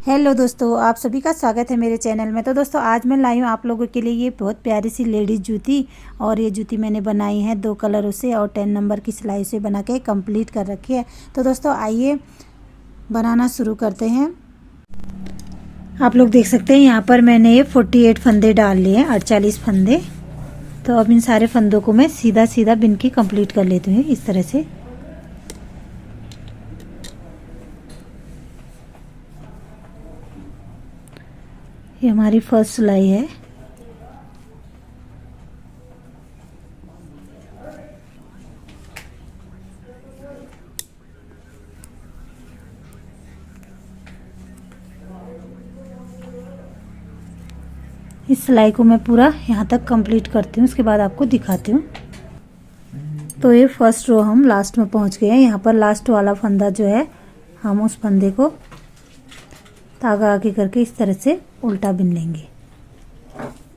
Hello दोस्तों, आप सभी का स्वागत है मेरे चैनल में। तो दोस्तों आज मैं लाई हूँ आप लोगों के लिए ये बहुत प्यारी सी लेडीज़ जूती। और ये जूती मैंने बनाई है 2 कलरों से और 10 नंबर की सिलाई से बना के कंप्लीट कर रखी है। तो दोस्तों आइए बनाना शुरू करते हैं। आप लोग देख सकते हैं यहाँ पर मैंने ये 48 फंदे डाल लिए हैं, 48 फंदे। तो अब इन सारे फंदों को मैं सीधा सीधा बिन के कंप्लीट कर लेती हूँ इस तरह से। ये हमारी फर्स्ट सिलाई है। इस सिलाई को मैं पूरा यहाँ तक कंप्लीट करती हूँ, उसके बाद आपको दिखाती हूँ। तो ये फर्स्ट रो हम लास्ट में पहुँच गए हैं। यहाँ पर लास्ट वाला फंदा जो है, हम उस फंदे को धागा आगे करके इस तरह से उल्टा बिन लेंगे।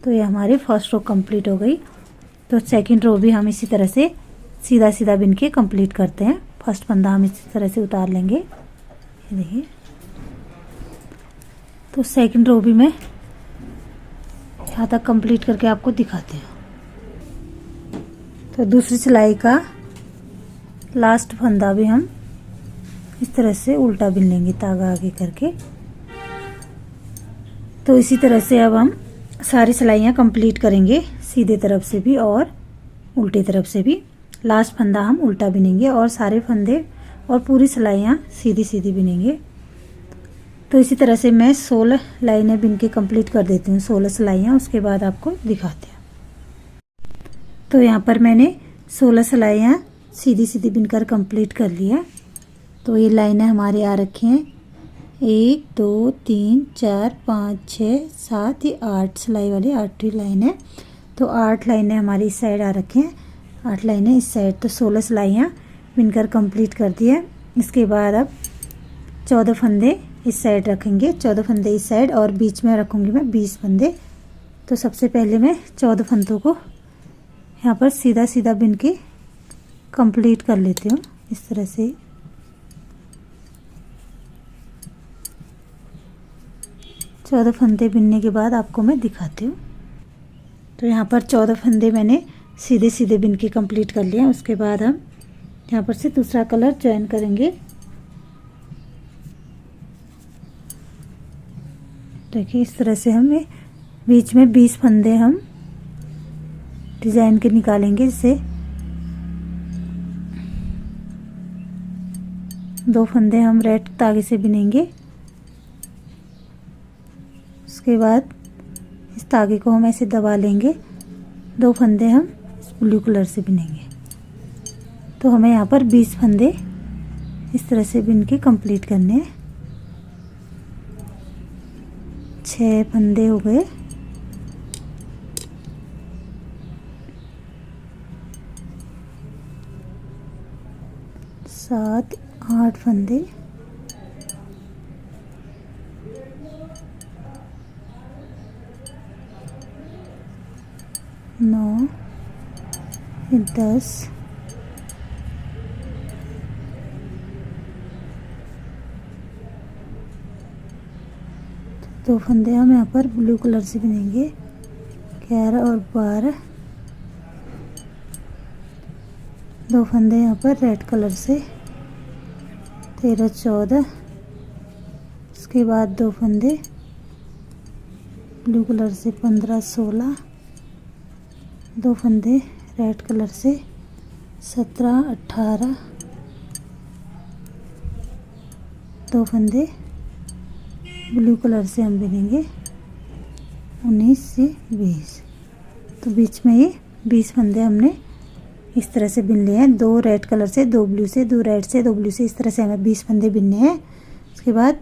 तो ये हमारी फर्स्ट रो कंप्लीट हो गई। तो सेकंड रो भी हम इसी तरह से सीधा सीधा बिन के कंप्लीट करते हैं। फर्स्ट फंदा हम इसी तरह से उतार लेंगे, ये देखिए। तो सेकंड रो भी मैं यहाँ तक कंप्लीट करके आपको दिखाते हैं। तो दूसरी सिलाई का लास्ट फंदा भी हम इस तरह से उल्टा बिन लेंगे धागा आगे करके। तो इसी तरह से अब हम सारी सिलाइयाँ कंप्लीट करेंगे, सीधे तरफ से भी और उल्टी तरफ से भी। लास्ट फंदा हम उल्टा बिनेंगे और सारे फंदे और पूरी सिलाइयाँ सीधी सीधी बिनेंगे। तो इसी तरह से मैं 16 लाइनें बिन के कंप्लीट कर देती हूँ, 16 सिलाइयाँ। उसके बाद आपको दिखाते हैं। तो यहाँ पर मैंने 16 सिलाइयाँ सीधी सीधी बिनकर कंप्लीट कर लिया। तो ये लाइनें हमारी आ रखी हैं 1 2 3 4 5 6 7, ये 8 सिलाई वाली 8वीं लाइन है। तो 8 लाइनें हमारी इस साइड आ रखी हैं, 8 लाइनें इस साइड। तो 16 सिलाइयाँ बिनकर कंप्लीट कर दी है। इसके बाद अब 14 फंदे इस साइड रखेंगे, 14 फंदे इस साइड, और बीच में रखूँगी मैं 20 फंदे। तो सबसे पहले मैं 14 फंदों को यहाँ पर सीधा सीधा बिन के कंप्लीट कर लेती हूँ इस तरह से। चौदह फंदे बिनने के बाद आपको मैं दिखाती हूँ। तो यहाँ पर 14 फंदे मैंने सीधे सीधे बिन के कंप्लीट कर लिया। उसके बाद हम यहाँ पर से दूसरा कलर ज्वाइन करेंगे। देखिए इस तरह से हमें बीच में 20 फंदे हम डिजाइन के निकालेंगे। जैसे 2 फंदे हम रेड धागे से बिनेंगे। उसके बाद इस धागे को हम ऐसे दबा लेंगे, 2 फंदे हम इस ब्लू कलर से बिनेंगे। तो हमें यहाँ पर 20 फंदे इस तरह से बिन के कंप्लीट करने हैं। 6 फंदे हो गए। सात 8 फंदे, 9 10, 2 फंदे हम यहाँ पर ब्लू कलर से बिनेंगे, 11 और 12। 2 फंदे यहाँ पर रेड कलर से, 13 14। उसके बाद 2 फंदे ब्लू कलर से, 15 16। 2 फंदे रेड कलर से, 17 18। 2 फंदे ब्लू कलर से हम बिनेंगे, 19 से 20। तो बीच में ये 20 फंदे हमने इस तरह से बिन लिए हैं। 2 रेड कलर से, 2 ब्लू से, 2 रेड से, 2 ब्लू से, इस तरह से हमें 20 फंदे बिनने हैं। उसके बाद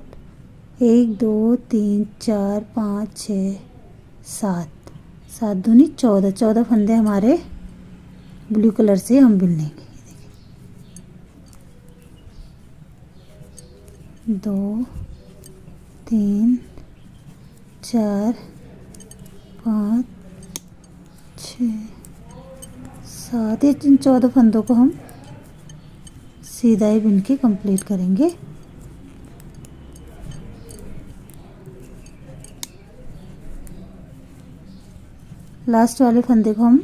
1 2 3 4 5 6 7, 7 दूनी 14, 14 फंदे हमारे ब्लू कलर से हम बिन लेंगे। 2 3 4 5 6 7, ये 14 फंदों को हम सीधा ही बिन के कंप्लीट करेंगे। लास्ट वाले फंदे को हम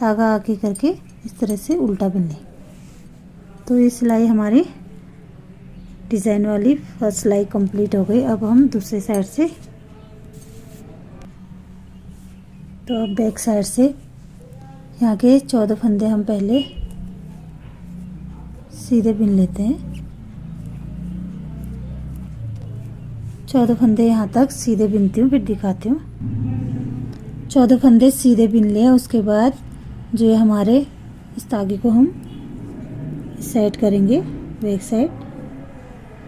धागा आगे करके इस तरह से उल्टा बिनने। तो ये सिलाई हमारी डिज़ाइन वाली फर्स्ट सिलाई कंप्लीट हो गई। अब हम दूसरे साइड से, तो अब बैक साइड से यहाँ के 14 फंदे हम पहले सीधे बिन लेते हैं। 14 फंदे यहाँ तक सीधे बिनती हूँ, फिर दिखाती हूँ। 14 फंदे सीधे बिन लिए। उसके बाद जो है हमारे इस धागे को हम इस साइड करेंगे, बैक साइड,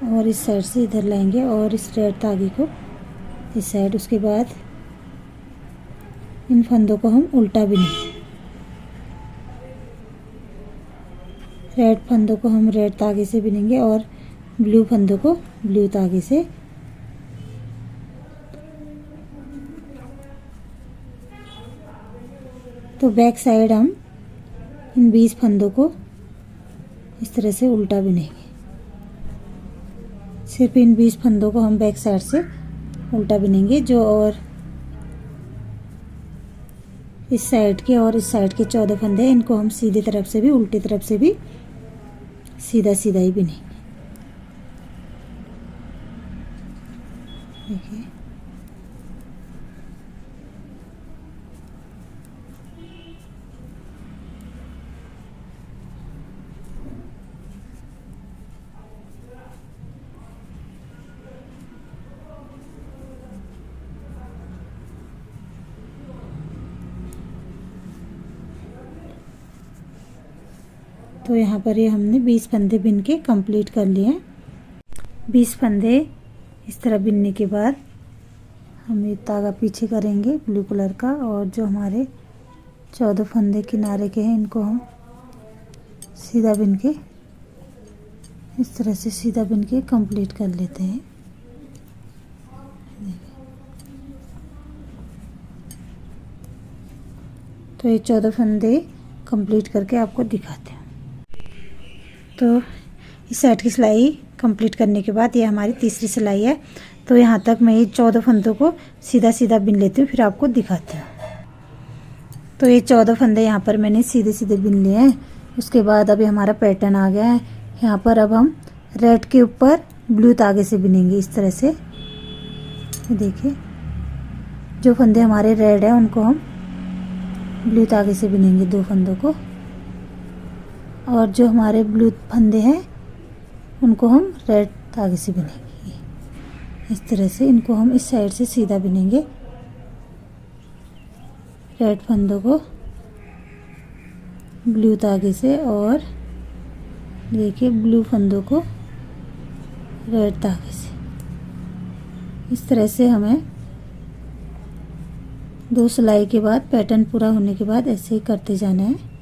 और इस साइड से इधर लाएंगे और इस रेड धागे को इस साइड। उसके बाद इन फंदों को हम उल्टा बिनेंगे। रेड फंदों को हम रेड धागे से बिनेंगे और ब्लू फंदों को ब्लू धागे से। तो बैक साइड हम इन 20 फंदों को इस तरह से उल्टा बिनेंगे। सिर्फ इन 20 फंदों को हम बैक साइड से उल्टा बिनेंगे। जो और इस साइड के और इस साइड के 14 फंदे, इनको हम सीधी तरफ से भी उल्टी तरफ से भी सीधा सीधा ही बिनेंगे। देखिए, तो यहाँ पर ये हमने 20 फंदे बिन के कंप्लीट कर लिए हैं। 20 फंदे इस तरह बिनने के बाद हम ये धागा पीछे करेंगे ब्लू कलर का, और जो हमारे 14 फंदे किनारे के हैं इनको हम सीधा बिन के इस तरह से सीधा बिन के कंप्लीट कर लेते हैं। तो ये 14 फंदे कंप्लीट करके आपको दिखाते हैं। तो इस साइड की सिलाई कंप्लीट करने के बाद ये हमारी तीसरी सिलाई है। तो यहाँ तक मैं ये 14 फंदों को सीधा सीधा बिन लेती हूँ, फिर आपको दिखाती हूँ। तो ये 14 फंदे यहाँ पर मैंने सीधे सीधे बिन लिए हैं। उसके बाद अभी हमारा पैटर्न आ गया है। यहाँ पर अब हम रेड के ऊपर ब्लू धागे से बिनेंगे इस तरह से। देखिए, जो फंदे हमारे रेड हैं उनको हम ब्लू धागे से बिनेंगे, 2 फंदों को, और जो हमारे ब्लू फंदे हैं उनको हम रेड धागे से बिनेंगे इस तरह से। इनको हम इस साइड से सीधा बिनेंगे, रेड फंदों को ब्लू धागे से, और देखिए ब्लू फंदों को रेड धागे से। इस तरह से हमें 2 सिलाई के बाद, पैटर्न पूरा होने के बाद ऐसे ही करते जाना है।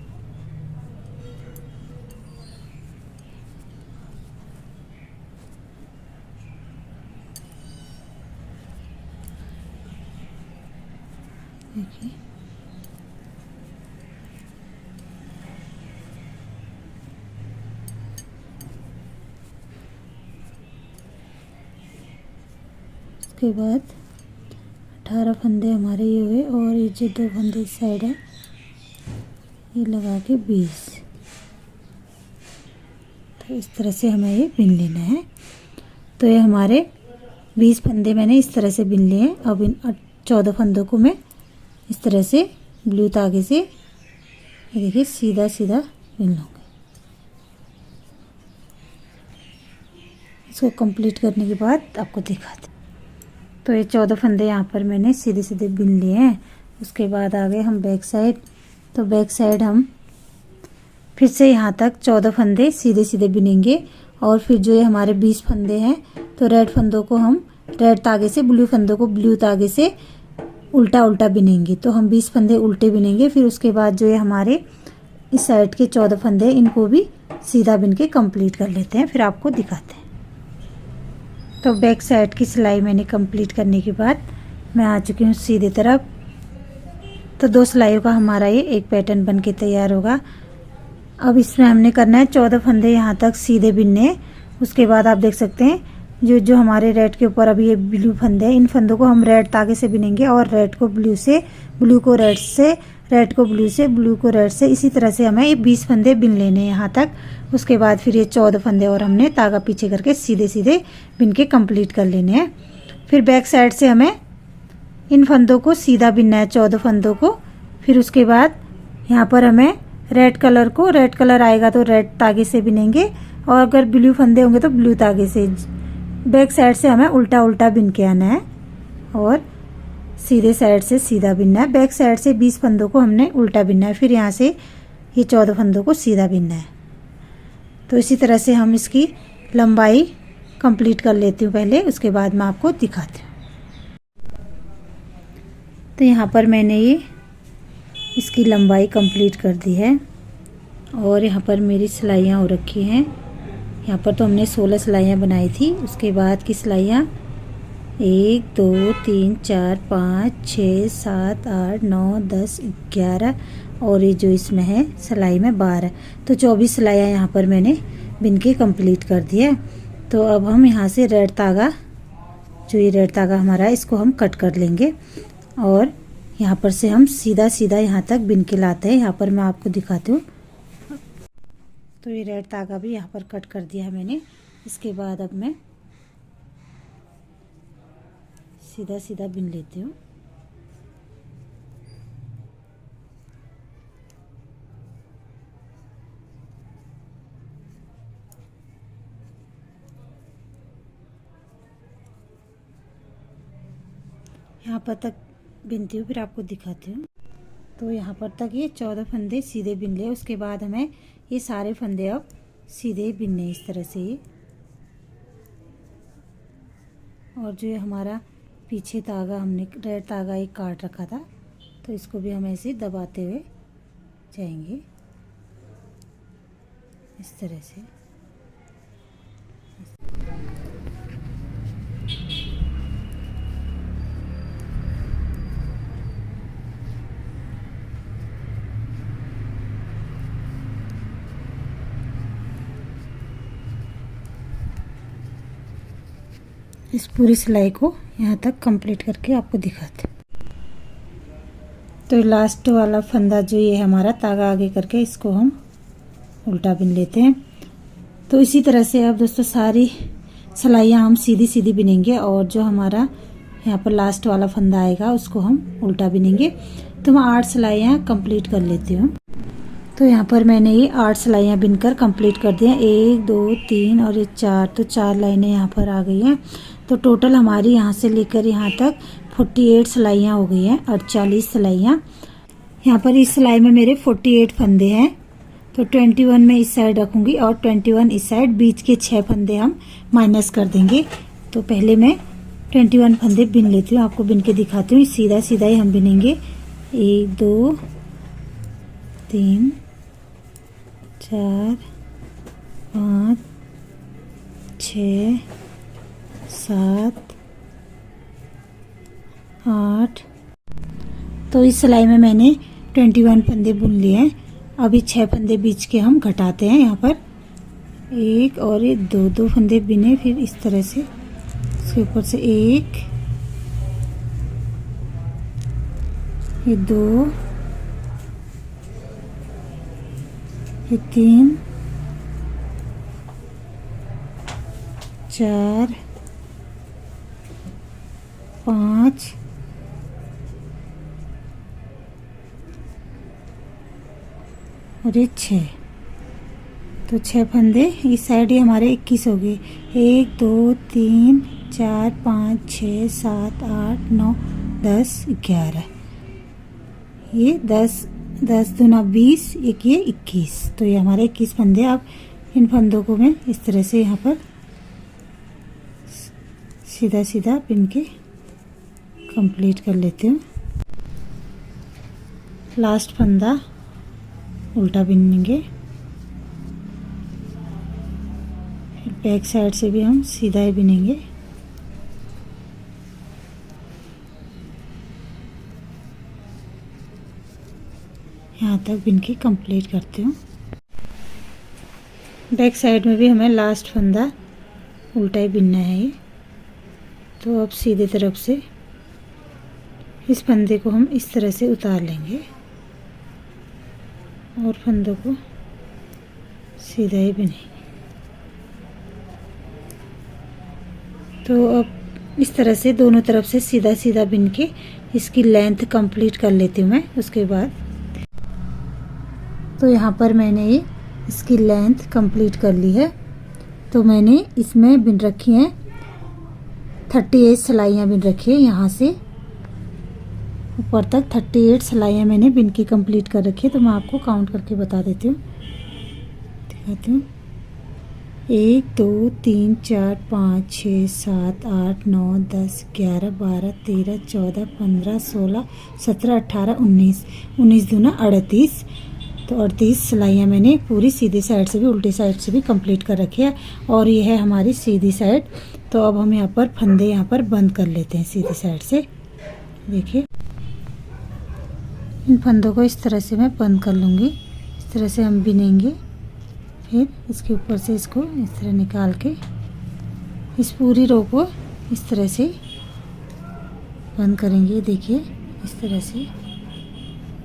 देखिए, उसके बाद 18 फंदे हमारे ये हुए, और ये जो 2 फंदे इस साइड है ये लगा के 20। तो इस तरह से हमें ये बिन लेना है। तो ये हमारे 20 फंदे मैंने इस तरह से बिन लिए हैं। अब इन 14 फंदों को मैं इस तरह से ब्लू धागे से, ये देखिए, सीधा सीधा बिन लूँगी। इसको कंप्लीट करने के बाद आपको दिखाते। तो ये 14 फंदे यहाँ पर मैंने सीधे सीधे बिन लिए हैं। उसके बाद आ गए हम बैक साइड। तो बैक साइड हम फिर से यहाँ तक 14 फंदे सीधे सीधे बिनेंगे, और फिर जो ये हमारे 20 फंदे हैं, तो रेड फंदों को हम रेड धागे से, ब्लू फंदों को ब्लू धागे से उल्टा उल्टा बिनेंगे। तो हम 20 फंदे उल्टे बिनेंगे। फिर उसके बाद जो ये हमारे इस साइड के 14 फंदे, इनको भी सीधा बिन के कंप्लीट कर लेते हैं, फिर आपको दिखाते हैं। तो बैक साइड की सिलाई मैंने कंप्लीट करने के बाद मैं आ चुकी हूँ सीधे तरफ। तो 2 सिलाइयों का हमारा ये एक पैटर्न बन के तैयार होगा। अब इसमें हमने करना है 14 फंदे यहाँ तक सीधे बिनने। उसके बाद आप देख सकते हैं जो जो हमारे रेड के ऊपर अभी ये ब्लू फंदे हैं, इन फंदों को हम रेड धागे से बिनेंगे और रेड को ब्लू से, ब्लू को रेड से, रेड को ब्लू से, ब्लू को रेड से, इसी तरह से हमें ये 20 फंदे बिन लेने हैं यहाँ तक। उसके बाद फिर ये 14 फंदे और हमने धागा पीछे करके सीधे सीधे बिन के कंप्लीट कर लेने हैं। फिर बैक साइड से हमें इन फंदों को सीधा बिनना है, 14 फंदों को। फिर उसके बाद यहाँ पर हमें रेड कलर को, रेड कलर आएगा तो रेड धागे से बिनेंगे और अगर ब्लू फंदे होंगे तो ब्लू धागे से। बैक साइड से हमें उल्टा उल्टा बिन के आना है और सीधे साइड से सीधा बिनना है। बैक साइड से 20 फंदों को हमने उल्टा बिनना है, फिर यहाँ से ये 14 फंदों को सीधा बिनना है। तो इसी तरह से हम इसकी लंबाई कंप्लीट कर लेती हूँ पहले, उसके बाद मैं आपको दिखाती हूँ। तो यहाँ पर मैंने ये इसकी लंबाई कंप्लीट कर दी है और यहाँ पर मेरी सिलाइयाँ हो रखी हैं। यहाँ पर तो हमने 16 सिलाइयाँ बनाई थी। उसके बाद की सिलाइयाँ 1 2 3 4 5 6 7 8 9 10 11 और ये जो इसमें है सिलाई में 12, तो 24 सिलाइयाँ यहाँ पर मैंने बिन के कंप्लीट कर दी है। तो अब हम यहाँ से रेड धागा, जो ये रेड धागा हमारा है, इसको हम कट कर लेंगे और यहाँ पर से हम सीधा सीधा यहाँ तक बिन के लाते हैं। यहाँ पर मैं आपको दिखाती हूँ। तो ये रेड धागा भी यहाँ पर कट कर दिया है मैंने। इसके बाद अब मैं सीधा सीधा बिन लेती हूँ। यहाँ पर तक बिनती हूँ, फिर आपको दिखाती हूँ। तो यहाँ पर तक ये 14 फंदे सीधे बिन लिए। उसके बाद हमें ये सारे फंदे अब सीधे बिनने इस तरह से ये। और जो ये हमारा पीछे धागा हमने रेड धागा एक काट रखा था, तो इसको भी हम ऐसे दबाते हुए जाएंगे इस तरह से। इस पूरी सिलाई को यहाँ तक कंप्लीट करके आपको दिखाते हैं। तो लास्ट वाला फंदा जो ये हमारा धागा आगे करके इसको हम उल्टा बिन लेते हैं। तो इसी तरह से अब दोस्तों सारी सिलाइयाँ हम सीधी सीधी बिनेंगे और जो हमारा यहाँ पर लास्ट वाला फंदा आएगा उसको हम उल्टा बिनेंगे। तो मैं 8 सिलाइयाँ कंप्लीट कर लेती हूँ। तो यहाँ पर मैंने ये 8 सिलाइयाँ बिनकर कंप्लीट कर दी हैं। 1 2 3 और ये 4, तो 4 लाइनें यहाँ पर आ गई हैं। तो टोटल हमारी यहाँ से लेकर यहाँ तक 48 सिलाइयाँ हो गई हैं, 48 सिलाइयाँ। यहाँ पर इस सिलाई में मेरे 48 फंदे हैं। तो 21 मैं इस साइड रखूँगी और 21 इस साइड, बीच के 6 फंदे हम माइनस कर देंगे। तो पहले मैं 21 फंदे बिन लेती हूँ, आपको बिन के दिखाती हूँ। सीधा सीधा ही हम बिनेंगे। 1 2 3 4 5 6 7 8। तो इस सिलाई में मैंने 21 फंदे बुन लिए हैं। अभी 6 फंदे बीच के हम घटाते हैं। यहाँ पर 1 और ये 2 फंदे बिने, फिर इस तरह से इसके ऊपर से 1, ये 2, ये 3 4 5 और ये 6। तो 6 फंदे इस साइड ही हमारे 21 हो गए। 1 2 3 4 5 6 7 8 9 10 11। ये 10 दूना 20, एक ये 21। तो ये हमारे 21 फंदे। अब इन फंदों को मैं इस तरह से यहाँ पर सीधा सीधा बिन के कंप्लीट कर लेती हूँ। लास्ट फंदा उल्टा बिनेंगे, फिर बैक साइड से भी हम सीधा ही बिनेंगे। यहाँ तक बिन के कंप्लीट करती हूँ। बैक साइड में भी हमें लास्ट फंदा उल्टा ही बिनना है ये। तो अब सीधे तरफ से इस फंदे को हम इस तरह से उतार लेंगे और फंदों को सीधा ही बिनेंगे। तो अब इस तरह से दोनों तरफ से सीधा सीधा बिन के इसकी लेंथ कंप्लीट कर लेती हूँ मैं। उसके बाद तो यहाँ पर मैंने ये इसकी लेंथ कंप्लीट कर ली है। तो मैंने इसमें बिन रखी हैं 38 सिलाइयाँ बिन रखी है। यहाँ से ऊपर तक 38 सिलाइयाँ मैंने बिन की कंप्लीट कर रखी है। तो मैं आपको काउंट करके बता देती हूँ, दिखाती हूँ। 1 2 3 4 5 6 7 8 9 10 11 12 13 14 15 16 17 18 19 19 दूना 38। तो 38 सिलाइयाँ मैंने पूरी सीधी साइड से भी उल्टी साइड से भी कंप्लीट कर रखी है। और ये है हमारी सीधी साइड। तो अब हम यहाँ पर फंदे यहाँ पर बंद कर लेते हैं सीधी साइड से। देखिए इन फंदों को इस तरह से मैं बंद कर लूँगी। इस तरह से हम बिनेंगे, फिर इसके ऊपर से इसको इस तरह निकाल के इस पूरी रो को इस तरह से बंद करेंगे। देखिए इस तरह से।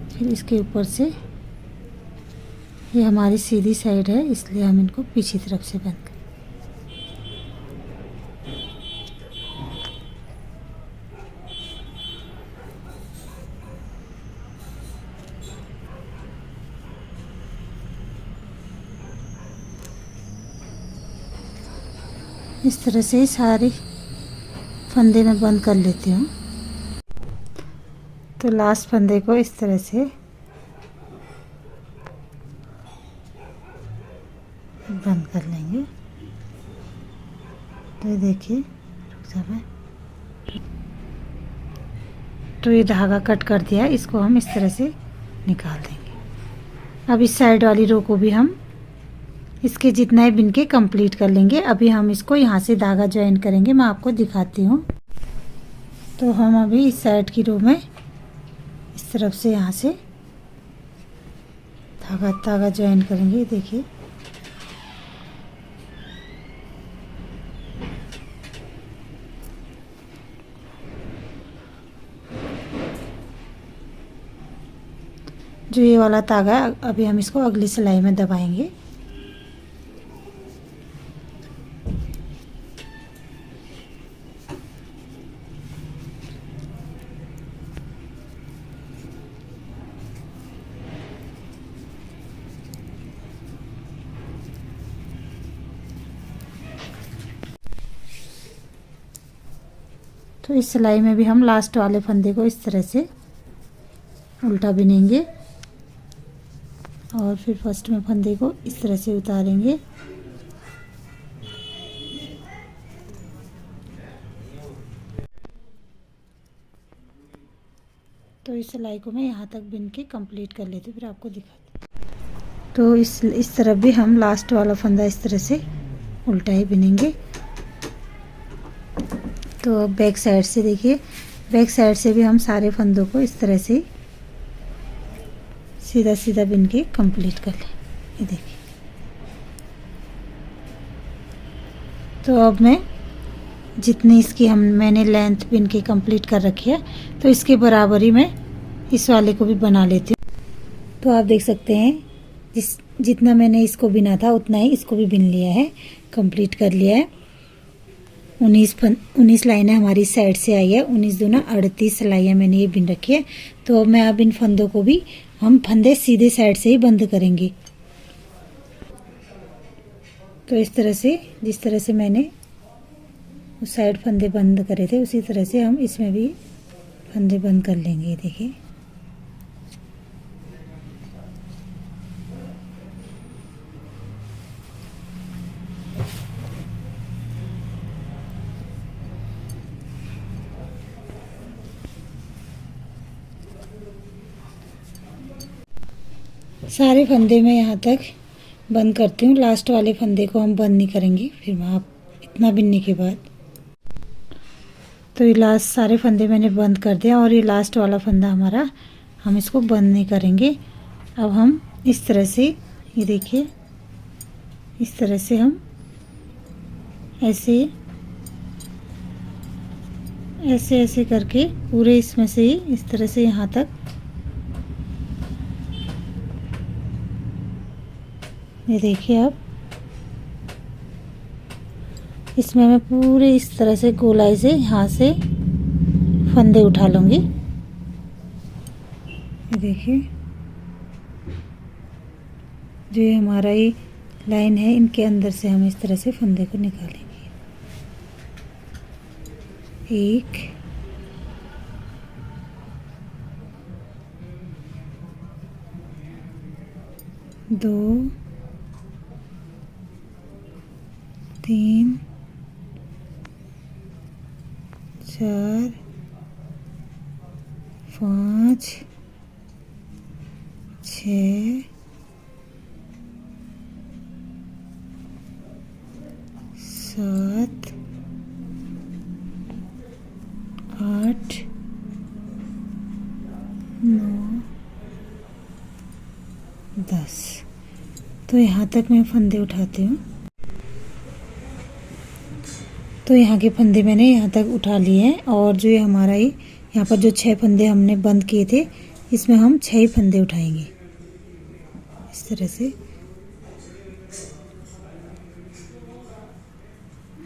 फिर इसके ऊपर से ये हमारी सीधी साइड है, इसलिए हम इनको पीछे तरफ से बंद करें। इस तरह से सारे फंदे में बंद कर लेती हूँ। तो लास्ट फंदे को इस तरह से बंद कर लेंगे। तो ये देखिए, रुक जा मैं। तो ये धागा कट कर दिया, इसको हम इस तरह से निकाल देंगे। अब इस साइड वाली रो को भी हम इसके जितना ही बिन के कंप्लीट कर लेंगे। अभी हम इसको यहाँ से धागा ज्वाइन करेंगे, मैं आपको दिखाती हूँ। तो हम अभी इस साइड की रो में इस तरफ से यहाँ से धागा ज्वाइन करेंगे। देखिए जो ये वाला धागा है, अभी हम इसको अगली सिलाई में दबाएंगे। तो इस सिलाई में भी हम लास्ट वाले फंदे को इस तरह से उल्टा बिनेंगे और फिर फर्स्ट में फंदे को इस तरह से उतारेंगे। तो इस सिलाई को मैं यहाँ तक बिन के कंप्लीट कर लेती हूँ, फिर आपको दिखाती हूँ। तो इस तरफ भी हम लास्ट वाला फंदा इस तरह से उल्टा ही बिनेंगे। तो अब बैक साइड से देखिए, बैक साइड से भी हम सारे फंदों को इस तरह से सीधा सीधा बिन के कंप्लीट कर लें। ये देखिए। तो अब मैं जितनी इसकी मैंने लेंथ बिन के कंप्लीट कर रखी है, तो इसके बराबर ही मैं इस वाले को भी बना लेती हूँ। तो आप देख सकते हैं जितना मैंने इसको बिना था उतना ही इसको भी बिन लिया है, कंप्लीट कर लिया है। 19 लाइनें हमारी साइड से आई है। 19 दूना 38 सिलाइयाँ मैंने ये बिन रखी है। तो अब मैं अब इन फंदों को भी हम फंदे सीधे साइड से ही बंद करेंगे। तो इस तरह से जिस तरह से मैंने उस साइड फंदे बंद करे थे, उसी तरह से हम इसमें भी फंदे बंद कर लेंगे। देखिए सारे फंदे मैं यहाँ तक बंद करती हूँ। लास्ट वाले फंदे को हम बंद नहीं करेंगे, फिर मैं आप इतना बिनने के बाद। तो ये लास्ट सारे फंदे मैंने बंद कर दिया और ये लास्ट वाला फंदा हमारा हम इसको बंद नहीं करेंगे। अब हम इस तरह से, ये देखिए, इस तरह से हम ऐसे ऐसे ऐसे करके पूरे इसमें से ही इस तरह से यहाँ तक, ये देखिए आप, इसमें मैं पूरे इस तरह से गोलाई से यहाँ से फंदे उठा लूँगी। ये देखिए, जो ये हमारा ये लाइन है, इनके अंदर से हम इस तरह से फंदे को निकालेंगे। एक, दो, तीन, चार, पाँच, छः, सात, आठ, 9, 10। तो यहाँ तक मैं फंदे उठाती हूँ। तो यहाँ के फंदे मैंने यहाँ तक उठा लिए हैं, और जो ये हमारा ही यहाँ पर जो 6 फंदे हमने बंद किए थे, इसमें हम 6 ही फंदे उठाएंगे इस तरह से।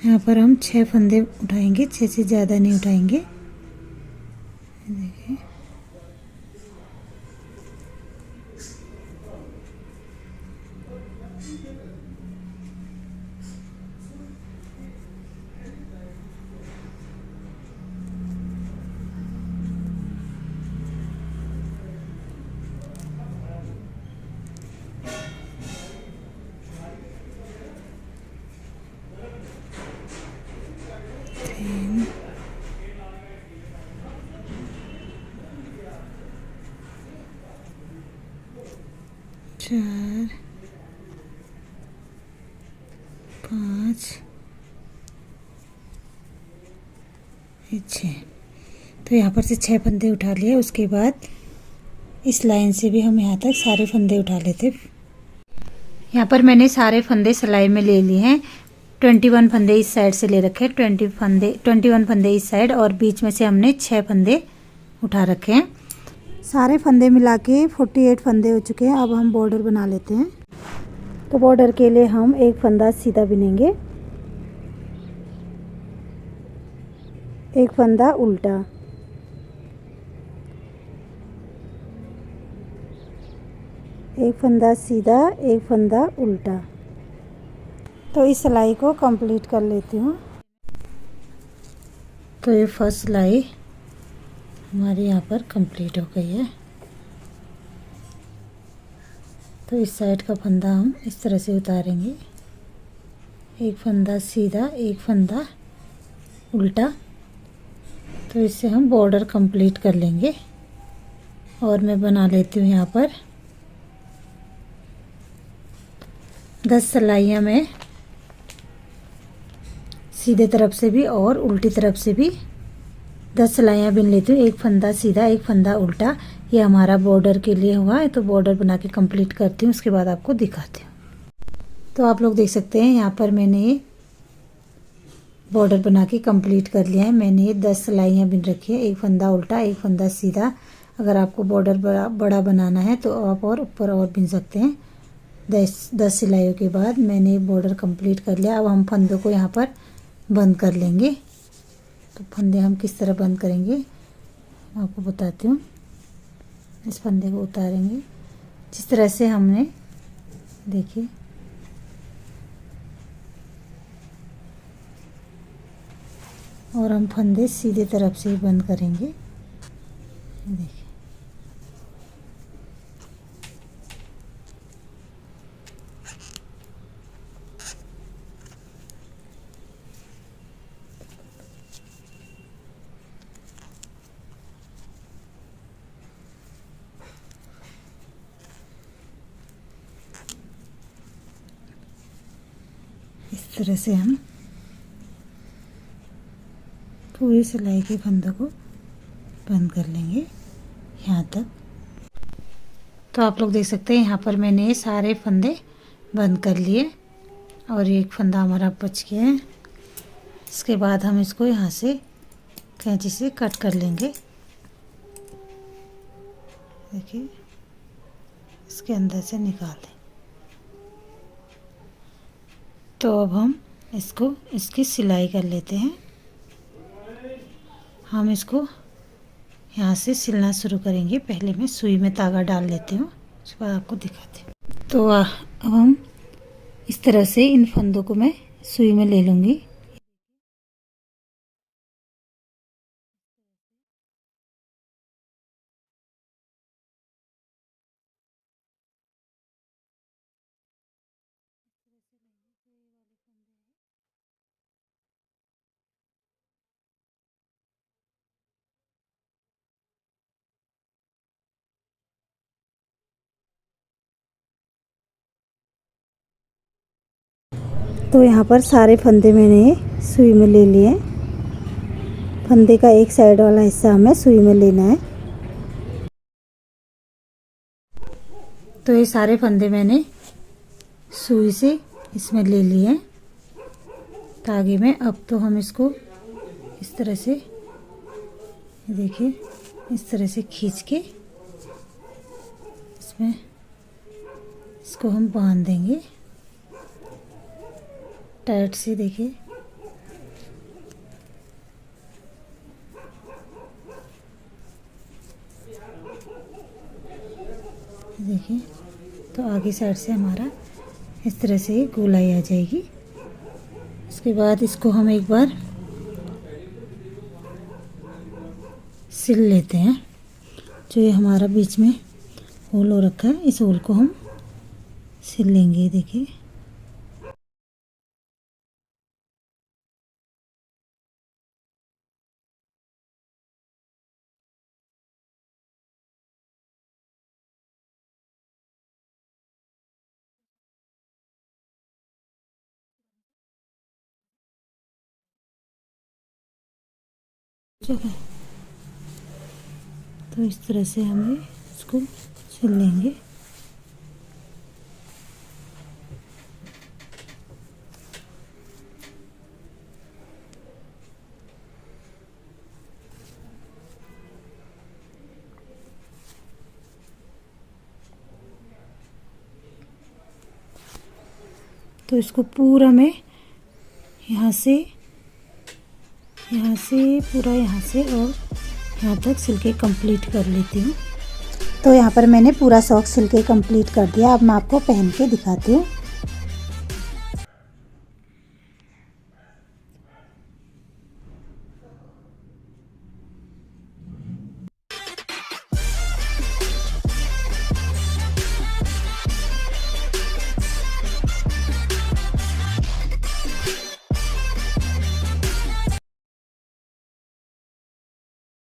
यहाँ पर हम 6 फंदे उठाएंगे, 6 से ज़्यादा नहीं उठाएंगे। देखिए, चार, 5, 6। तो यहाँ पर से 6 फंदे उठा लिए। उसके बाद इस लाइन से भी हम यहाँ तक सारे फंदे उठा लेते। यहाँ पर मैंने सारे फंदे सिलाई में ले लिए हैं। 21 फंदे इस साइड से ले रखे हैं, 21 फंदे इस साइड, और बीच में से हमने 6 फंदे उठा रखे हैं। सारे फंदे मिला के 48 फंदे हो चुके हैं। अब हम बॉर्डर बना लेते हैं। तो बॉर्डर के लिए हम एक फंदा सीधा बिनेंगे, एक फंदा उल्टा, एक फंदा सीधा, एक फंदा उल्टा। तो इस सिलाई को कंप्लीट कर लेती हूँ। तो ये फर्स्ट सिलाई हमारी यहाँ पर कंप्लीट हो गई है। तो इस साइड का फंदा हम इस तरह से उतारेंगे, एक फंदा सीधा, एक फंदा उल्टा। तो इससे हम बॉर्डर कंप्लीट कर लेंगे। और मैं बना लेती हूँ यहाँ पर 10 सिलाइयाँ मैं सीधे तरफ से भी और उल्टी तरफ से भी 10 सिलाइयाँ बिन लेती हूँ। एक फंदा सीधा, एक फंदा उल्टा। ये हमारा बॉर्डर के लिए हुआ है। तो बॉर्डर बना के कंप्लीट करती हूँ, उसके बाद आपको दिखाती हूँ। तो आप लोग देख सकते हैं यहाँ पर मैंने ये बॉर्डर बना के कंप्लीट कर लिया है। मैंने ये 10 सिलाइयाँ बिन रखी है, एक फंदा उल्टा, एक फंदा सीधा। अगर आपको बॉर्डर बड़ा बनाना है तो आप और ऊपर और बिन सकते हैं। 10 सिलाइयों के बाद मैंने बॉर्डर कंप्लीट कर लिया। अब हम फंदों को यहाँ पर बंद कर लेंगे। तो फंदे हम किस तरह बंद करेंगे मैं आपको बताती हूँ। इस फंदे को उतारेंगे जिस तरह से हमने, देखिए, और हम फंदे सीधे तरफ से ही बंद करेंगे। देखिए, इस तरह से हम पूरी सिलाई के फंदों को बंद कर लेंगे यहाँ तक। तो आप लोग देख सकते हैं यहाँ पर मैंने ये सारे फंदे बंद कर लिए और एक फंदा हमारा बच गया है। इसके बाद हम इसको यहाँ से कैंची से कट कर लेंगे। देखिए इसके अंदर से निकाल दें। तो अब हम इसको इसकी सिलाई कर लेते हैं। हम इसको यहाँ से सिलना शुरू करेंगे। पहले मैं सुई में धागा डाल लेती हूँ, उसके बाद आपको दिखाती हूँ। तो अब हम इस तरह से इन फंदों को मैं सुई में ले लूँगी। तो यहाँ पर सारे फंदे मैंने सुई में ले लिए। फंदे का एक साइड वाला हिस्सा हमें सुई में लेना है। तो ये सारे फंदे मैंने सुई से इसमें ले लिए धागे में। अब तो हम इसको इस तरह से, देखिए इस तरह से खींच के इसमें इसको हम बांध देंगे टाइट से। देखिए देखिए तो आगे साइड से हमारा इस तरह से गोलाई आ जाएगी। इसके बाद इसको हम एक बार सिल लेते हैं। जो ये हमारा बीच में होल हो रखा है, इस होल को हम सिल लेंगे। देखिए जगह, तो इस तरह से हमें इसको सिल लेंगे। तो इसको पूरा मैं यहाँ से पूरा यहाँ से और यहाँ तक सिल के कंप्लीट कर लेती हूँ। तो यहाँ पर मैंने पूरा सॉक्स सिल के कंप्लीट कर दिया। अब मैं आपको पहन के दिखाती हूँ।